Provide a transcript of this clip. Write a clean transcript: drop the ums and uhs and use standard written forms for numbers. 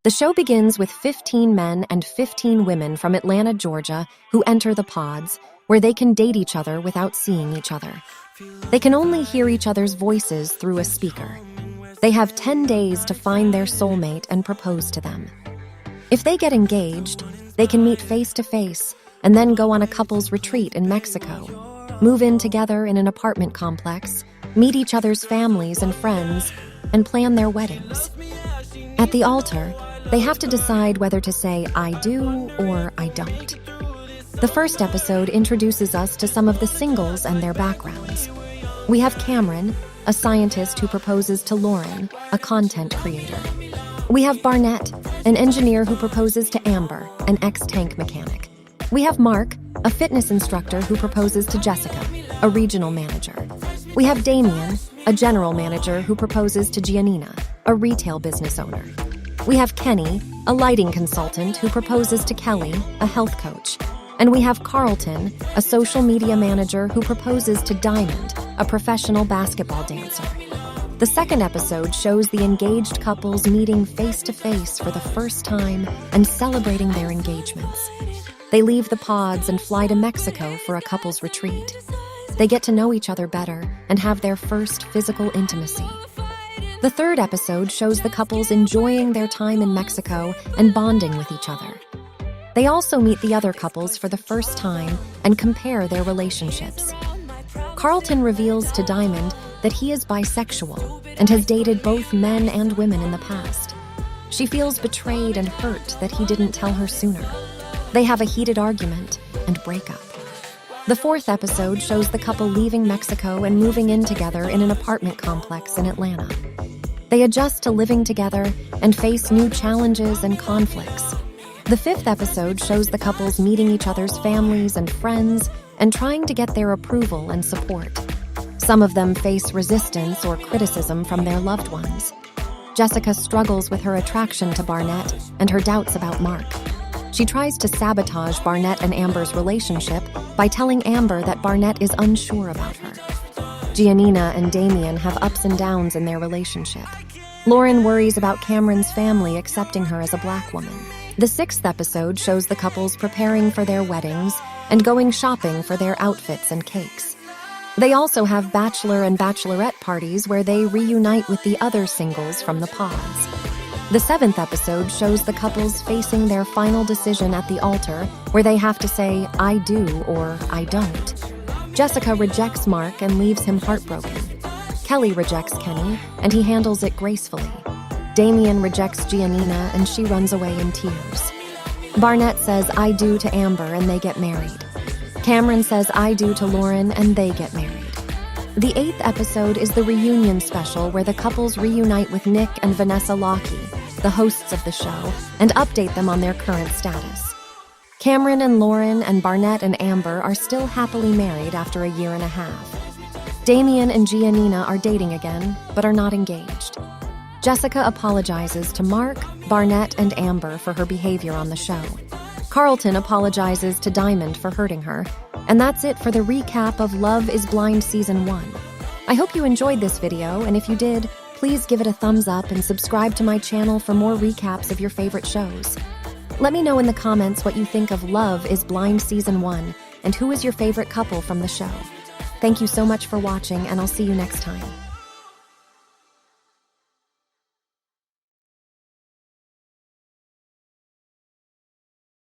The show begins with 15 men and 15 women from Atlanta, Georgia, who enter the pods, where they can date each other without seeing each other. They can only hear each other's voices through a speaker. They have 10 days to find their soulmate and propose to them. If they get engaged, they can meet face-to-face and then go on a couple's retreat in Mexico, move in together in an apartment complex, meet each other's families and friends, and plan their weddings. At the altar, they have to decide whether to say I do or I don't. The first episode introduces us to some of the singles and their backgrounds. We have Cameron, a scientist who proposes to Lauren, a content creator. We have Barnett, an engineer who proposes to Amber, an ex-tank mechanic. We have Mark, a fitness instructor who proposes to Jessica, a regional manager. We have Damien, a general manager who proposes to Giannina, a retail business owner. We have Kenny, a lighting consultant who proposes to Kelly, a health coach. And we have Carlton, a social media manager who proposes to Diamond, a professional basketball dancer. The second episode shows the engaged couples meeting face-to-face for the first time and celebrating their engagements. They leave the pods and fly to Mexico for a couple's retreat. They get to know each other better and have their first physical intimacy. The third episode shows the couples enjoying their time in Mexico and bonding with each other. They also meet the other couples for the first time and compare their relationships. Carlton reveals to Diamond that he is bisexual and has dated both men and women in the past. She feels betrayed and hurt that he didn't tell her sooner. They have a heated argument and break up. The fourth episode shows the couple leaving Mexico and moving in together in an apartment complex in Atlanta. They adjust to living together and face new challenges and conflicts. The fifth episode shows the couples meeting each other's families and friends and trying to get their approval and support. Some of them face resistance or criticism from their loved ones. Jessica struggles with her attraction to Barnett and her doubts about Mark. She tries to sabotage Barnett and Amber's relationship by telling Amber that Barnett is unsure about her. Giannina and Damien have ups and downs in their relationship. Lauren worries about Cameron's family accepting her as a Black woman. The sixth episode shows the couples preparing for their weddings and going shopping for their outfits and cakes. They also have bachelor and bachelorette parties where they reunite with the other singles from the pods. The seventh episode shows the couples facing their final decision at the altar, where they have to say, I do or I don't. Jessica rejects Mark and leaves him heartbroken. Kelly rejects Kenny, and he handles it gracefully. Damien rejects Giannina, and she runs away in tears. Barnett says, I do to Amber, and they get married. Cameron says, I do to Lauren, and they get married. The eighth episode is the reunion special where the couples reunite with Nick and Vanessa Lockie, the hosts of the show, and update them on their current status. Cameron and Lauren and Barnett and Amber are still happily married after a year and a half. Damien and Giannina are dating again, but are not engaged. Jessica apologizes to Mark, Barnett, and Amber for her behavior on the show. Carlton apologizes to Diamond for hurting her. And that's it for the recap of Love is Blind Season 1. I hope you enjoyed this video, and if you did, please give it a thumbs up and subscribe to my channel for more recaps of your favorite shows. Let me know in the comments what you think of Love is Blind Season 1 and who is your favorite couple from the show. Thank you so much for watching, and I'll see you next time.